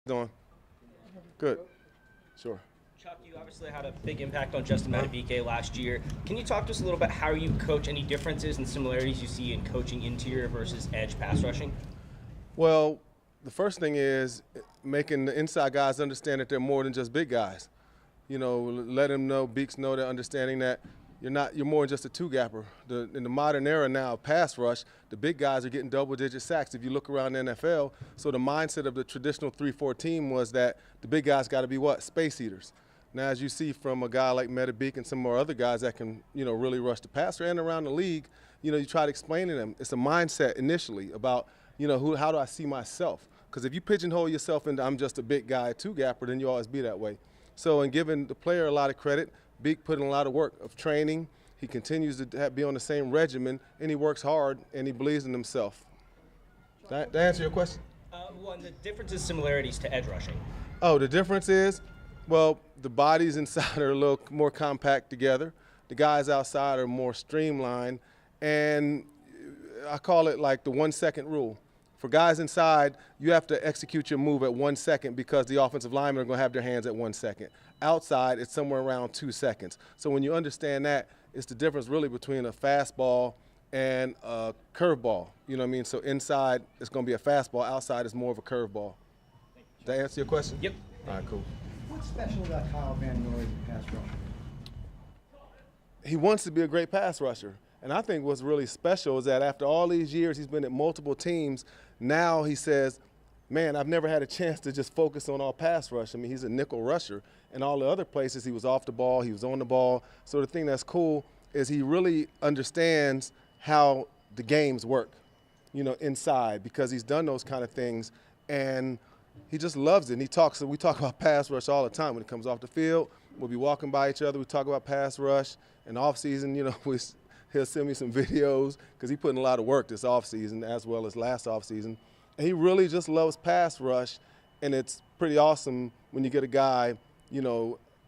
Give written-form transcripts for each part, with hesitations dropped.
Doing? Good. Sure. Chuck, you obviously had a big impact on Justin Madubuike last year. Can you talk to us a little bit how you coach, any differences and similarities you see in coaching interior versus edge pass rushing? Well, the first thing is making the inside guys understand that they're more than just big guys. You know, let them know, Beaks know that understanding that you're more than just a two-gapper. In the modern era now of pass rush, the big guys are getting double-digit sacks if you look around the NFL. So the mindset of the traditional 3-4 team was that the big guys got to be what? Space eaters. Now, as you see from a guy like Madubuike and some more other guys that can, really rush the passer and around the league, you try to explain to them. It's a mindset initially about, how do I see myself? Because if you pigeonhole yourself into I'm just a big guy, two-gapper, then you always be that way. So in giving the player a lot of credit, Beak put in a lot of work of training. He continues to be on the same regimen, and he works hard, and he believes in himself. That answer your question? One, the differences, similarities to edge rushing. Oh, the difference is, well, the bodies inside are a little more compact together. The guys outside are more streamlined, and I call it like the 1 second rule. For guys inside, you have to execute your move at 1 second because the offensive linemen are going to have their hands at 1 second. Outside, it's somewhere around 2 seconds. So when you understand that, it's the difference really between a fastball and a curveball. You know what I mean? So inside, it's going to be a fastball. Outside, it's more of a curveball. Did that answer your question? Yep. All right, cool. What's special about Kyle Van Noy's pass rusher? He wants to be a great pass rusher. And I think what's really special is that after all these years he's been at multiple teams, now he says, man, I've never had a chance to just focus on all pass rush. I mean, he's a nickel rusher. And all the other places he was off the ball, he was on the ball. So the thing that's cool is he really understands how the games work, inside, because he's done those kind of things. And he just loves it. And we talk about pass rush all the time when it comes off the field. We'll be walking by each other. We talk about pass rush. In off season, he'll send me some videos because he put in a lot of work this offseason as well as last offseason. And he really just loves pass rush, and it's pretty awesome when you get a guy,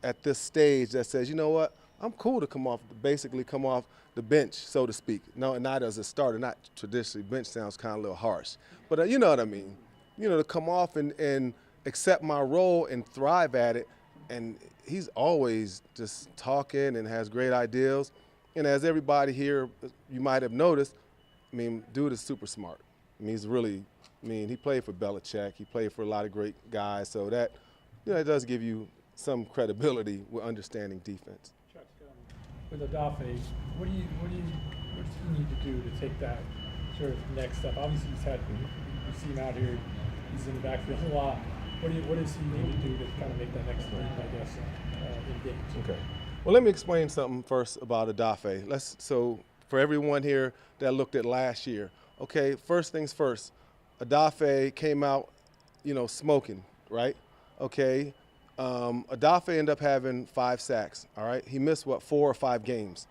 at this stage that says, you know what, I'm cool to come off the bench, so to speak. No, not as a starter, not traditionally. Bench sounds kind of a little harsh. But you know what I mean. To come off and accept my role and thrive at it. And he's always just talking and has great ideas. And as everybody here, you might have noticed, dude is super smart. He's really, he played for Belichick. He played for a lot of great guys. So that, it does give you some credibility with understanding defense. Chuck, with Odafe, what does he need to do to take that sort of next step? Obviously, we've seen him out here. He's in the backfield a lot. What does he need to do to kind of make that next leap, I guess, in games? Okay. Well, let me explain something first about Odafe. So for everyone here that looked at last year, okay, first things first, Odafe came out, smoking, right? Okay. Odafe ended up having 5 sacks, all right? He missed, 4 or 5 games?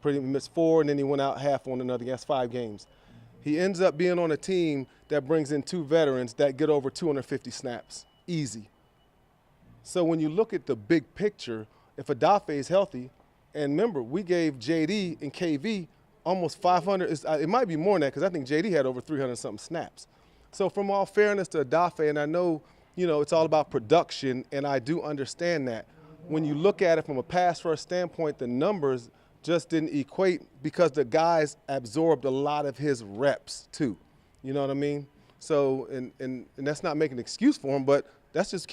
He missed 4, and then he went out half on another. That's 5 games. He ends up being on a team that brings in 2 veterans that get over 250 snaps, easy. So when you look at the big picture, if Odafe is healthy, and remember, we gave JD and KV almost 500, it might be more than that because I think JD had over 300-something snaps. So from all fairness to Odafe, and I know, it's all about production, and I do understand that. When you look at it from a pass rush standpoint, the numbers just didn't equate because the guys absorbed a lot of his reps too. You know what I mean? So, and that's not making an excuse for him, but that's just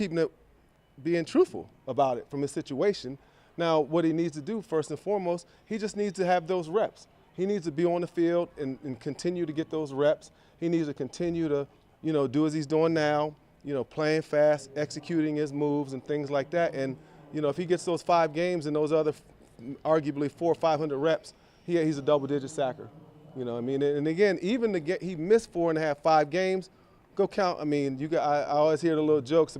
being truthful about it from his situation. Now, what he needs to do first and foremost, he just needs to have those reps. He needs to be on the field and continue to get those reps. He needs to continue to, do as he's doing now, playing fast, executing his moves and things like that. And, if he gets those 5 games and those other arguably 400 or 500 reps, he's a double-digit sacker. And again, even he missed 4.5, 5 games. Go count. I always hear the little jokes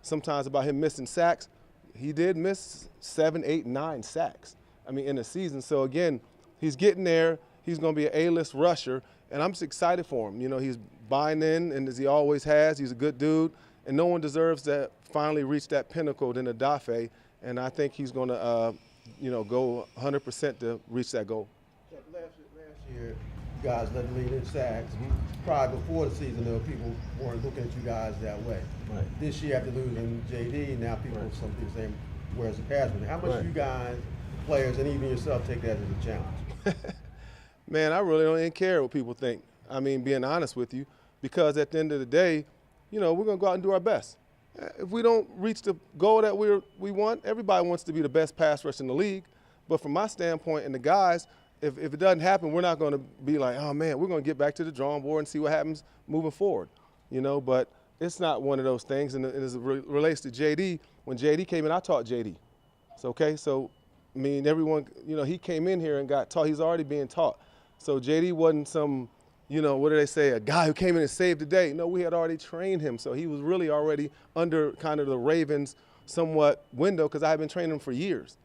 sometimes about him missing sacks. He did miss 7, 8, 9 sacks. In a season. So again, he's getting there. He's going to be an A-list rusher, and I'm just excited for him. He's buying in, and as he always has, he's a good dude, and no one deserves to finally reach that pinnacle than Odafe. And I think he's going to, go 100% to reach that goal. Last year, guys led the lead in sacks. Prior before the season, though, people weren't looking at you guys that way. Right. This year, after losing JD, now people, some people saying, where's the pass rush? How much do you guys, players, and even yourself, take that as a challenge? Man, I really don't even care what people think. I mean, being honest with you, because at the end of the day, you know, we're going to go out and do our best. If we don't reach the goal that we want, everybody wants to be the best pass rush in the league. But from my standpoint and the guys, if it doesn't happen, we're not going to be like, oh, man, we're going to get back to the drawing board and see what happens moving forward. You know, but it's not one of those things. And as it relates to JD, when JD came in, I taught JD. So, okay, so, I mean, everyone, you know, he came in here and got taught. He's already being taught. So JD wasn't some, you know, what do they say, a guy who came in and saved the day. No, we had already trained him. So he was really already under kind of the Ravens somewhat window because I had been training him for years.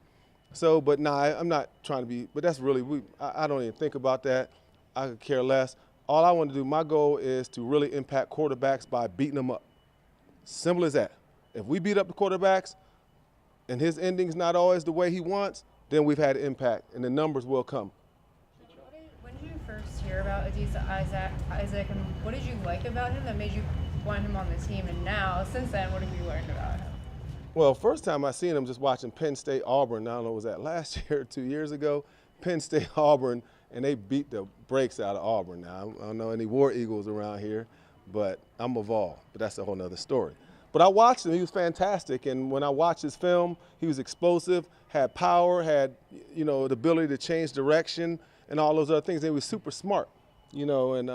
So, but nah, I'm not trying to be, but that's really, I don't even think about that. I could care less. All I want to do, my goal is to really impact quarterbacks by beating them up. Simple as that. If we beat up the quarterbacks and his ending's not always the way he wants, then we've had impact and the numbers will come. When did you first hear about Adisa Isaac, and what did you like about him that made you want him on the team? And now, since then, what have you learned about him? Well, first time I seen him just watching Penn State Auburn, I don't know, was that last year or 2 years ago? Penn State Auburn, and they beat the brakes out of Auburn. Now, I don't know any War Eagles around here, but I'm a Vol, but that's a whole nother story. But I watched him, he was fantastic, and when I watched his film, he was explosive, had power, had, you know, the ability to change direction and all those other things. He was super smart, you know, and,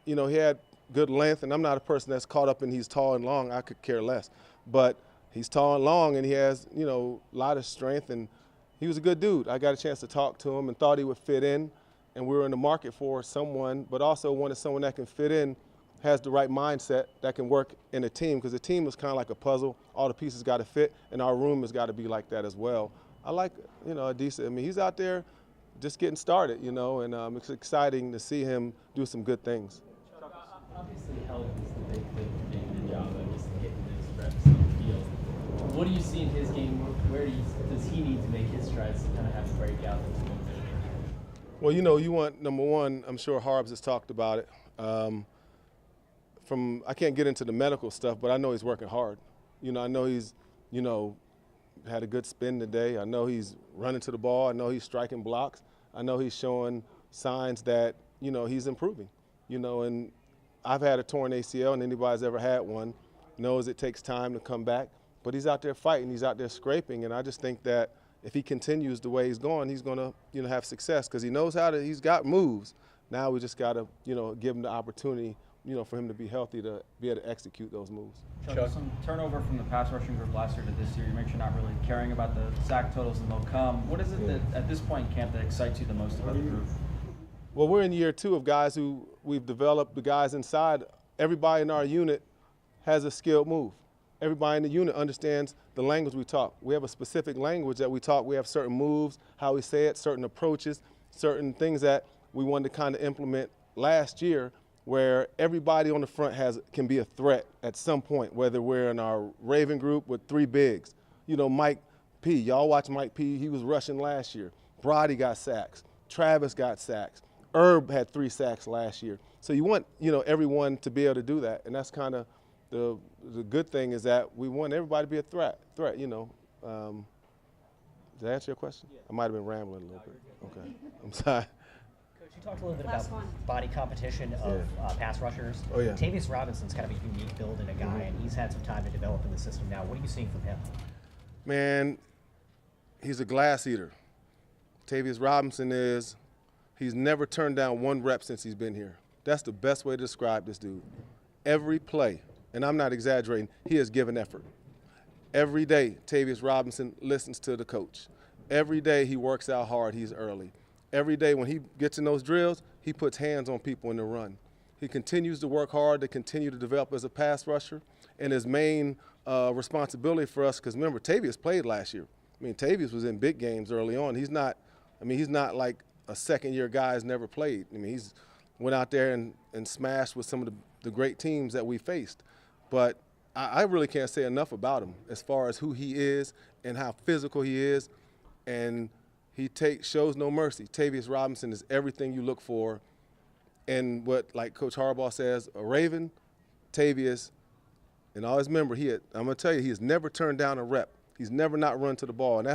you know, he had good length, and I'm not a person that's caught up in he's tall and long, I could care less. But he's tall and long, and he has, you know, a lot of strength, and he was a good dude. I got a chance to talk to him and thought he would fit in, and we were in the market for someone, but also wanted someone that can fit in, has the right mindset, that can work in a team, because a team is kind of like a puzzle. All the pieces got to fit, and our room has got to be like that as well. I like, you know, Adisa. I mean, he's out there just getting started, you know, and it's exciting to see him do some good things. Obviously, health is the big thing for being Ojabo, just getting those reps on the field. What do you see in his game? Where does he need to make his strides to kind of have a breakout? Well, you know, you want, number one, I'm sure Harbs has talked about it. I can't get into the medical stuff, but I know he's working hard. You know, I know he's, you know, had a good spin today. I know he's running to the ball. I know he's striking blocks. I know he's showing signs that, you know, he's improving. You know, and I've had a torn ACL, and anybody's ever had one knows it takes time to come back. But he's out there fighting. He's out there scraping, and I just think that if he continues the way he's going to, you know, have success because he knows how to. He's got moves. Now we just got to, you know, give him the opportunity, you know, for him to be healthy to be able to execute those moves. Chuck, some turnover from the pass rushing group last year to this year. You mentioned you're not really caring about the sack totals and they'll come. What is it that at this point in camp that excites you the most about the group? Well, we're in year 2 of guys who we've developed. The guys inside, everybody in our unit has a skilled move. Everybody in the unit understands the language we talk. We have a specific language that we talk. We have certain moves, how we say it, certain approaches, certain things that we wanted to kind of implement last year where everybody on the front can be a threat at some point, whether we're in our Raven group with 3 bigs. You know, Mike P. Y'all watch Mike P. He was rushing last year. Brody got sacks. Travis got sacks. Herb had 3 sacks last year. So you want, you know, everyone to be able to do that, and that's kind of the good thing is that we want everybody to be a threat, you know. Did that answer your question? Yeah. I might have been rambling a little bit. Okay, I'm sorry. Coach, you talked a little bit about body competition of pass rushers. Oh, yeah. Tavius Robinson's kind of a unique build in a guy, and he's had some time to develop in the system now. What are you seeing from him? Man, he's a glass eater. Tavius Robinson he's never turned down 1 rep since he's been here. That's the best way to describe this dude. Every play, and I'm not exaggerating, he has given effort. Every day, Tavius Robinson listens to the coach. Every day he works out hard, he's early. Every day when he gets in those drills, he puts hands on people in the run. He continues to work hard to continue to develop as a pass rusher, and his main responsibility for us, because remember, Tavius played last year. I mean, Tavius was in big games early on. He's not like a second-year guy who's never played. I mean, he's went out there and smashed with some of the great teams that we faced. But I really can't say enough about him as far as who he is and how physical he is. And he shows no mercy. Tavius Robinson is everything you look for And what, like Coach Harbaugh says, a Raven, Tavius, and always remember, I'm going to tell you, he has never turned down a rep. He's never not run to the ball. And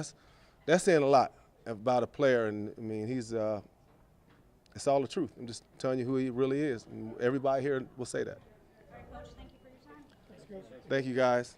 that's saying a lot about a player. And, I mean, it's all the truth. I'm just telling you who he really is. And everybody here will say that. All right, Coach, thank you for your time. Thank you, guys.